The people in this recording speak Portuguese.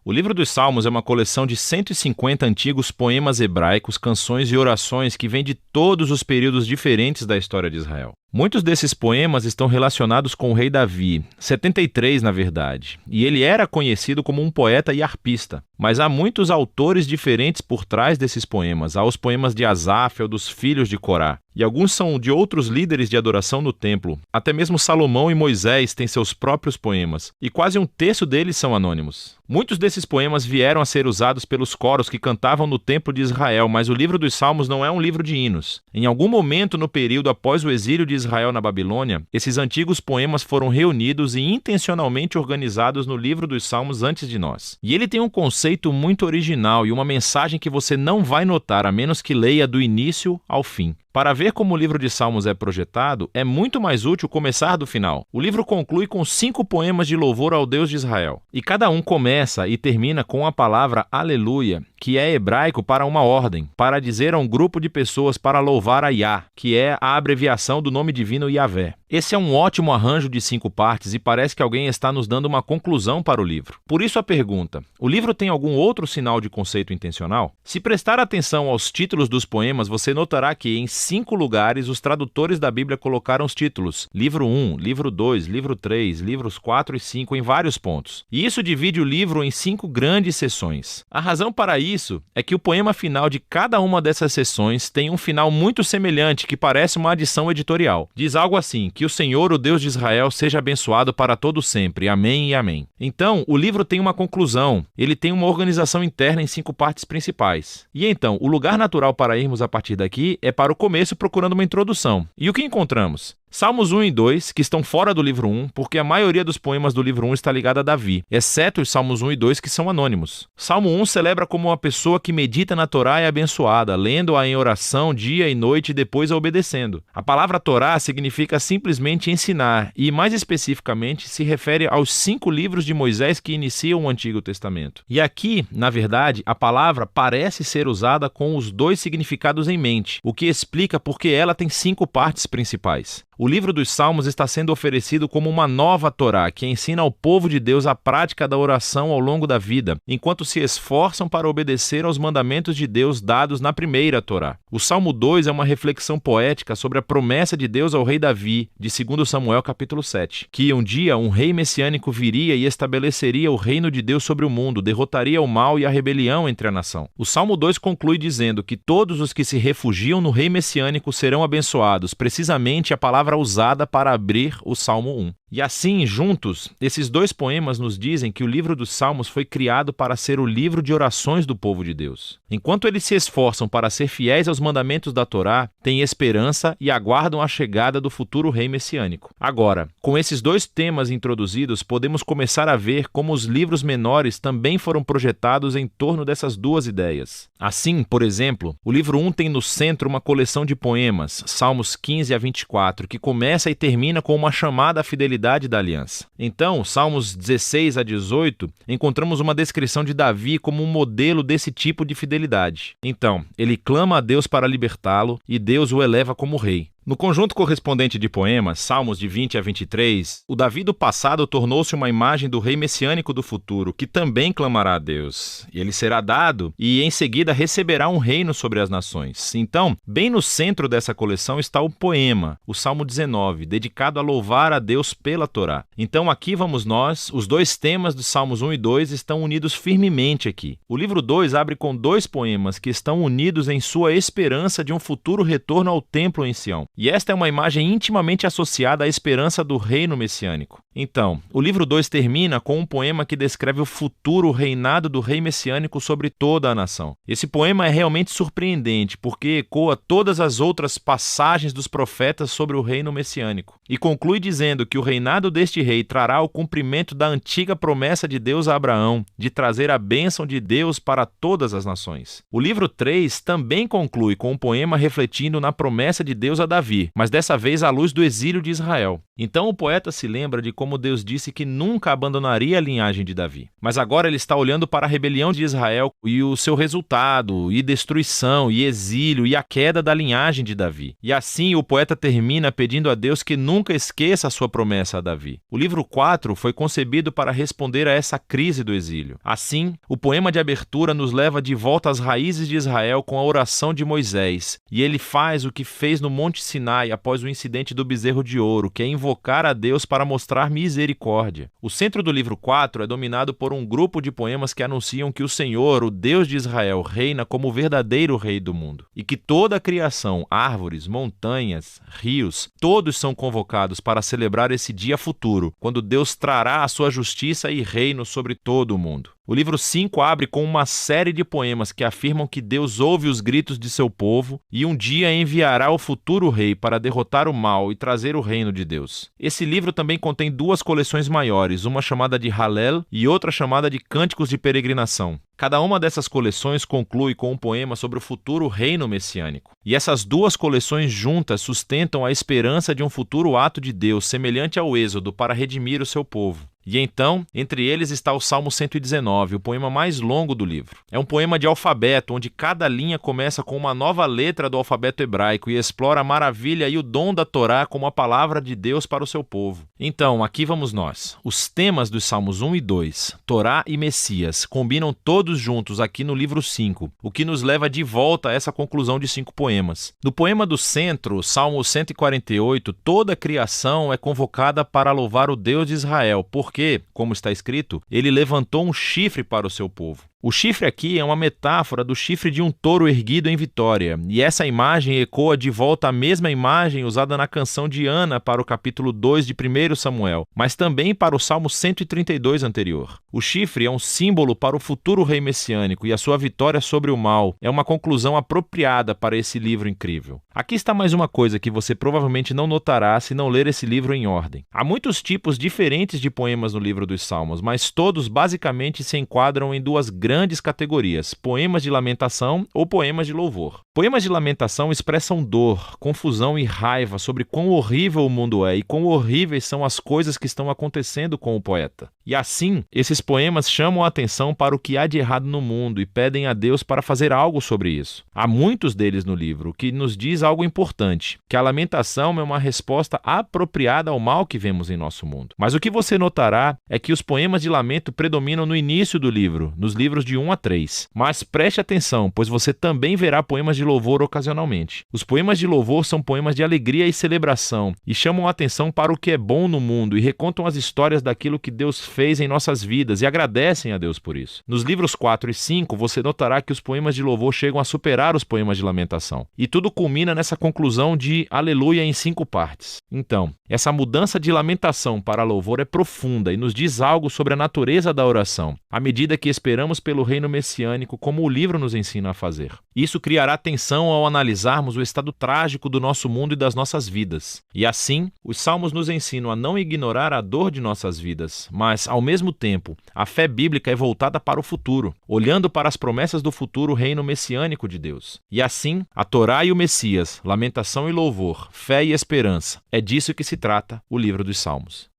O livro dos Salmos é uma coleção de 150 antigos poemas hebraicos, canções e orações que vêm de todos os períodos diferentes da história de Israel. Muitos desses poemas estão relacionados com o rei Davi, 73 na verdade, e ele era conhecido como um poeta e arpista. Mas há muitos autores diferentes por trás desses poemas. Há os poemas de Asaf ou dos filhos de Corá, e alguns são de outros líderes de adoração no templo. Até mesmo Salomão e Moisés têm seus próprios poemas, e quase um terço deles são anônimos. Muitos desses poemas vieram a ser usados pelos coros que cantavam no templo de Israel, mas o livro dos Salmos não é um livro de hinos. Em algum momento no período após o exílio de Israel na Babilônia, esses antigos poemas foram reunidos e intencionalmente organizados no livro dos Salmos antes de nós. E ele tem um conceito muito original e uma mensagem que você não vai notar a menos que leia do início ao fim. Para ver como o livro de Salmos é projetado, é muito mais útil começar do final. O livro conclui com 5 poemas de louvor ao Deus de Israel. E cada um começa e termina com a palavra aleluia, que é hebraico para uma ordem, para dizer a um grupo de pessoas para louvar a Yah, que é a abreviação do nome divino Yahvé. Esse é um ótimo arranjo de 5 partes e parece que alguém está nos dando uma conclusão para o livro. Por isso a pergunta: o livro tem algum outro sinal de conceito intencional? Se prestar atenção aos títulos dos poemas, você notará que em 5 lugares os tradutores da Bíblia colocaram os títulos livro 1, livro 2, livro 3, livros 4 e 5 em vários pontos. E isso divide o livro em 5 grandes seções. A razão para isso é que o poema final de cada uma dessas seções tem um final muito semelhante que parece uma adição editorial. Diz algo assim: que o Senhor, o Deus de Israel, seja abençoado para todo sempre. Amém e amém. Então, o livro tem uma conclusão. Ele tem uma organização interna em 5 partes principais. E então, o lugar natural para irmos a partir daqui é para o começo procurando uma introdução. E o que encontramos? Salmos 1 e 2, que estão fora do livro 1, porque a maioria dos poemas do livro 1 está ligada a Davi, exceto os Salmos 1 e 2, que são anônimos. Salmo 1 celebra como uma pessoa que medita na Torá é abençoada, lendo-a em oração dia e noite e depois a obedecendo. A palavra Torá significa simplesmente ensinar, e mais especificamente se refere aos 5 livros de Moisés que iniciam o Antigo Testamento. E aqui, na verdade, a palavra parece ser usada com os 2 significados em mente, o que explica porque ela tem 5 partes principais. O livro dos Salmos está sendo oferecido como uma nova Torá, que ensina ao povo de Deus a prática da oração ao longo da vida, enquanto se esforçam para obedecer aos mandamentos de Deus dados na primeira Torá. O Salmo 2 é uma reflexão poética sobre a promessa de Deus ao rei Davi, de 2 Samuel capítulo 7, que um dia um rei messiânico viria e estabeleceria o reino de Deus sobre o mundo, derrotaria o mal e a rebelião entre a nação. O Salmo 2 conclui dizendo que todos os que se refugiam no rei messiânico serão abençoados, precisamente a palavra usada para abrir o Salmo 1. E assim, juntos, esses 2 poemas nos dizem que o livro dos Salmos foi criado para ser o livro de orações do povo de Deus. Enquanto eles se esforçam para ser fiéis aos mandamentos da Torá, têm esperança e aguardam a chegada do futuro rei messiânico. Agora, com esses 2 temas introduzidos, podemos começar a ver como os livros menores também foram projetados em torno dessas 2 ideias. Assim, por exemplo, o livro 1 tem no centro uma coleção de poemas, Salmos 15 a 24, que começa e termina com uma chamada à fidelidade da aliança. Então, Salmos 16 a 18, encontramos uma descrição de Davi como um modelo desse tipo de fidelidade. Então, ele clama a Deus para libertá-lo e Deus o eleva como rei. No conjunto correspondente de poemas, Salmos de 20 a 23, o Davi do passado tornou-se uma imagem do rei messiânico do futuro, que também clamará a Deus. E ele será dado e, em seguida, receberá um reino sobre as nações. Então, bem no centro dessa coleção está o poema, o Salmo 19, dedicado a louvar a Deus pela Torá. Então, aqui vamos nós, os 2 temas dos Salmos 1 e 2 estão unidos firmemente aqui. O livro 2 abre com 2 poemas que estão unidos em sua esperança de um futuro retorno ao templo em Sião. E esta é uma imagem intimamente associada à esperança do reino messiânico. Então, o livro 2 termina com um poema que descreve o futuro reinado do rei messiânico sobre toda a nação. Esse poema é realmente surpreendente, porque ecoa todas as outras passagens dos profetas sobre o reino messiânico. E conclui dizendo que o reinado deste rei trará o cumprimento da antiga promessa de Deus a Abraão, de trazer a bênção de Deus para todas as nações. O livro 3 também conclui com um poema refletindo na promessa de Deus a Davi, mas dessa vez à luz do exílio de Israel. Então o poeta se lembra de como Deus disse que nunca abandonaria a linhagem de Davi. Mas agora ele está olhando para a rebelião de Israel e o seu resultado, e destruição, e exílio, e a queda da linhagem de Davi. E assim o poeta termina pedindo a Deus que nunca esqueça a sua promessa a Davi. O livro 4 foi concebido para responder a essa crise do exílio. Assim, o poema de abertura nos leva de volta às raízes de Israel com a oração de Moisés. E ele faz o que fez no Monte Sinai após o incidente do bezerro de ouro, que é invocar a Deus para mostrar misericórdia. O centro do livro 4 é dominado por um grupo de poemas que anunciam que o Senhor, o Deus de Israel, reina como o verdadeiro rei do mundo. E que toda a criação, árvores, montanhas, rios, todos são convocados para celebrar esse dia futuro, quando Deus trará a sua justiça e reino sobre todo o mundo. O livro 5 abre com uma série de poemas que afirmam que Deus ouve os gritos de seu povo e um dia enviará o futuro rei para derrotar o mal e trazer o reino de Deus. Esse livro também contém duas coleções maiores, uma chamada de Hallel e outra chamada de Cânticos de Peregrinação. Cada uma dessas coleções conclui com um poema sobre o futuro reino messiânico. E essas duas coleções juntas sustentam a esperança de um futuro ato de Deus semelhante ao Êxodo para redimir o seu povo. E então, entre eles está o Salmo 119, o poema mais longo do livro. É um poema de alfabeto, onde cada linha começa com uma nova letra do alfabeto hebraico e explora a maravilha e o dom da Torá como a palavra de Deus para o seu povo. Então, aqui vamos nós. Os temas dos Salmos 1 e 2, Torá e Messias, combinam todos juntos aqui no livro 5, o que nos leva de volta a essa conclusão de 5 poemas. No poema do centro, Salmo 148, toda a criação é convocada para louvar o Deus de Israel, porque, como está escrito, ele levantou um chifre para o seu povo. O chifre aqui é uma metáfora do chifre de um touro erguido em vitória, e essa imagem ecoa de volta a mesma imagem usada na canção de Ana para o capítulo 2 de 1 Samuel, mas também para o Salmo 132 anterior. O chifre é um símbolo para o futuro rei messiânico e a sua vitória sobre o mal é uma conclusão apropriada para esse livro incrível. Aqui está mais uma coisa que você provavelmente não notará se não ler esse livro em ordem. Há muitos tipos diferentes de poemas no livro dos Salmos, mas todos basicamente se enquadram em duas grandes categorias, poemas de lamentação ou poemas de louvor. Poemas de lamentação expressam dor, confusão e raiva sobre quão horrível o mundo é e quão horríveis são as coisas que estão acontecendo com o poeta. E assim, esses poemas chamam a atenção para o que há de errado no mundo e pedem a Deus para fazer algo sobre isso. Há muitos deles no livro, o que nos diz algo importante, que a lamentação é uma resposta apropriada ao mal que vemos em nosso mundo. Mas o que você notará é que os poemas de lamento predominam no início do livro, nos livros de 1 a 3. Mas preste atenção, pois você também verá poemas de louvor ocasionalmente. Os poemas de louvor são poemas de alegria e celebração, e chamam a atenção para o que é bom no mundo e recontam as histórias daquilo que Deus fez em nossas vidas e agradecem a Deus por isso. Nos livros 4 e 5, você notará que os poemas de louvor chegam a superar os poemas de lamentação. E tudo culmina nessa conclusão de aleluia em 5 partes. Então, essa mudança de lamentação para louvor é profunda e nos diz algo sobre a natureza da oração, à medida que esperamos pelo reino messiânico, como o livro nos ensina a fazer. Isso criará tensão ao analisarmos o estado trágico do nosso mundo e das nossas vidas. E assim, os salmos nos ensinam a não ignorar a dor de nossas vidas, mas, ao mesmo tempo, a fé bíblica é voltada para o futuro, olhando para as promessas do futuro reino messiânico de Deus. E assim, a Torá e o Messias, lamentação e louvor, fé e esperança, é disso que se trata o livro dos Salmos.